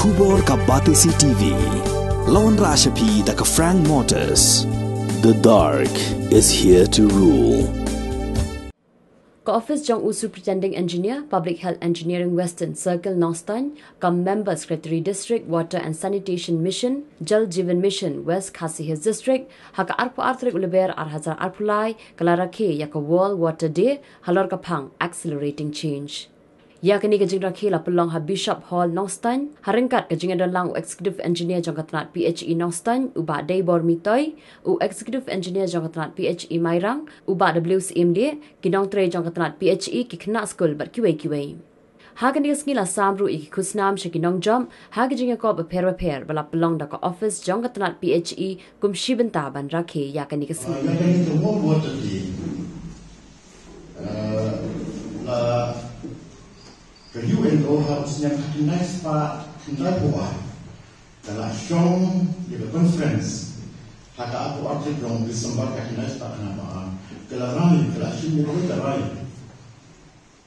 Khubor ka Batesi TV. Lawan Rashapi da ka Frank Motors. The dark is here to rule. Office Jong U Superintending Engineer, Public Health Engineering Western Circle Nostan, Kam Member Secretary District Water and Sanitation Mission, Jal Jeevan Mission West Khasi Hills District, Haka Arpu Arthrik Uleber Arhazar Arpulai, Kalarake Yaka World Water Day, Halor Kapang Accelerating Change. Yakini kajing rakhi la pelong ha Bishop Hall Nostan, haringkat kajing adalang Executive Engineer Jongkatnat PHE Nostan, uba day bor mitoi, Executive Engineer Jongkatnat PHE Mairang, uba WCMD, kinong tre Jongkatnat PHE kikna school bar QA. Hagan diasngi la samru iki kusnam shakinong jom, hagajing ko per bala pelong da ko office Jongkatnat PHE kum shibentaban rakhi yakini kasngi. The UNO harusnya recognize Pak Kendapuan dalam syong di conference haka aku arti dong Desember recognize Pak Kendapuan kelarai kelasnya boleh kelarai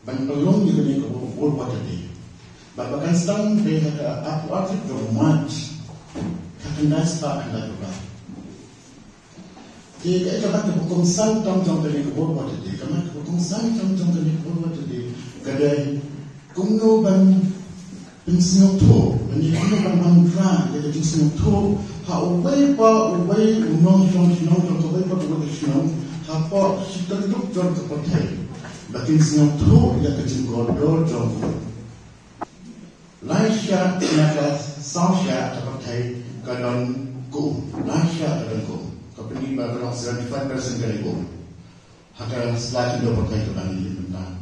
ban pelong juga ni ke World Water Day bahkan sedang dari haka aku arti dong March recognize Pak Kendapuan jadi itu kan hukum sang tong dari World Water Day karena hukum sang tong dari World Water Day kadai Kumno ban pinsinoto, ani kumno ban mangkran, jadi pinsinoto, ha uway unong jong kaway pa uway sinong, ha po sitaluk jong kapatay, batin sinoto ya kajinggodor jong. Laisya naka sawsya kapatay kadon ko, laisya kadon ko, kapini ba kadon 75% kali ko, haka selagi do patay kadon limitang.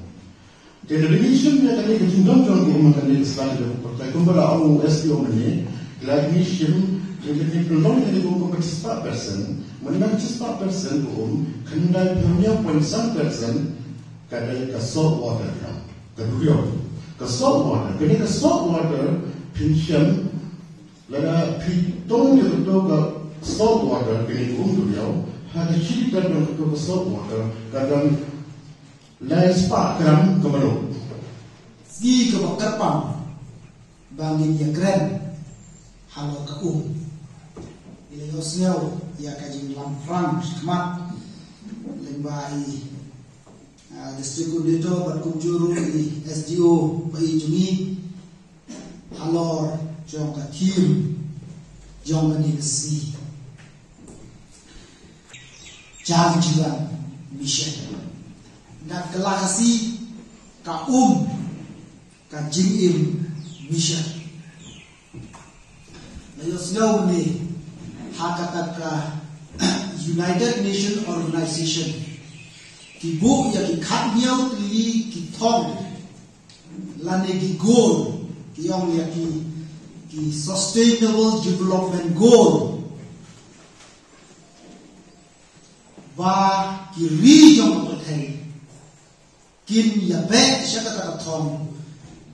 The definition that I can don't join the Macan Slide of Kumbala or SPO money, Glagnishim, the people don't let go of a person, when not just a person whom can die when some person can take a salt water from the Rio. The salt water, getting a salt water, pinchum, let a piton of the salt water, getting Rio, had a sheet that went to the salt water, that Lais Pak Kram Kamalo. Si Kabakapang Bangin Yakren Halo Kaum Bila Yosnyaw Yakajin Lamprang Shikmat Lembai District Auditor Berkunjuru di SDO Pai Jumi Halor Jongka Tim Jongka Nigasi Jang Jiwan Mission dan kelakasi ka ka jingim mission layosnyaw ni hakakat ka United Nations Organization kibu ya kikatnyaw tili kitong lane ki goal kiyong ya ki sustainable development goal ba ki region patay kin ya be siya katakathong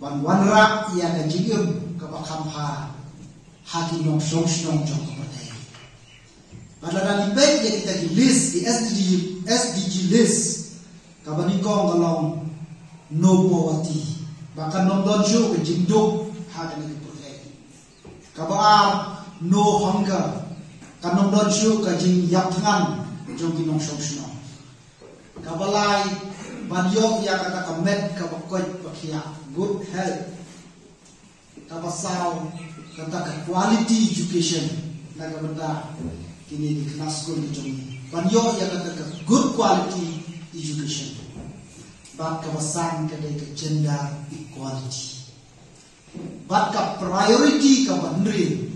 ban wanra ya ka jigum ka bakhamha haki nong shong jong ka patay padala libe ya kita di list di SDG list ka banikong kalong no poverty bahkan non don show ka jingdo haki ni patay ka ba no hunger ka non don show ka jing yap thangan jong ki nong shong ka balai Banyo ya kata kamet kabakoi pakia good health kabasaw kata ka quality education na kabanda kini di kelas school di Jomini banyo ya kata ka good quality education bak kabasang kadai ka gender equality bak ka priority ka bandri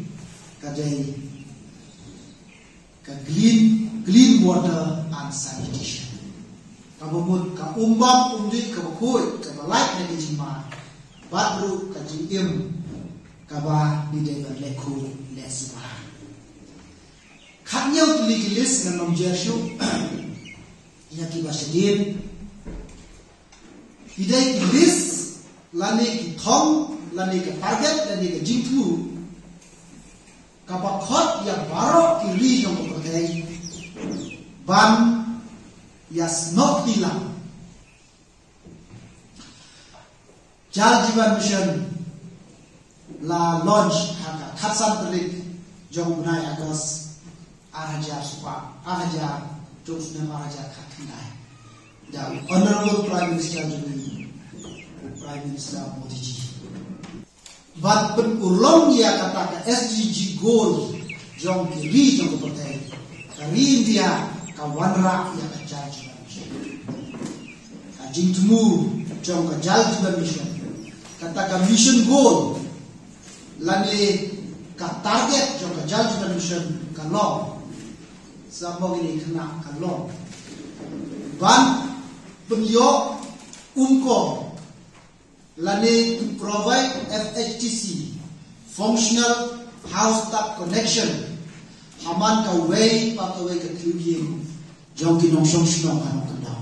kadai ka clean water and sanitation kabumut ka umbang undi ka bakhoy ka balai na dijima badru ka jim ka ba di devan lekhu lesiba khanyaw tligilis na nomjershu ya ki basedin idai kilis lane ki thong lane ka target lane ka jingtu ka bakhot ya baro ki ri jong ko kai ban Yas not hilang. Jal Jeevan Mission la launch haka khatsan trik jong bunai agos ahajar supa ahajar jong sunem ahajar khatnai da honorable prime minister Juni prime minister Modi ji bat pen ulong ya kata ka SDG goal jong kiri jong kotai kari India ka wanra ya ka charge ka jingtmu jong ka jal jiban mission kata ka mission goal lani ka target jong ka jal jiban mission ka long sabog ini kena ka long ban penyo umko lani to provide FHTC functional house tap connection haman ka way pa ka way ka klugim jong kinong song shnong hanong ka daw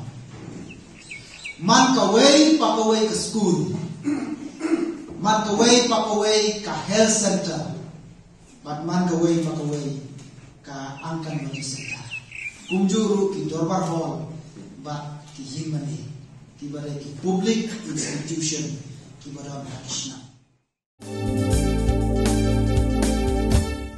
man ka way pa ka way ka school man ka way pa ka way ka health center but man ka way pa ka way ka angkan mani center kumjuru ki dorbar hall but ki himani ki bare ki public institution ki bara Krishna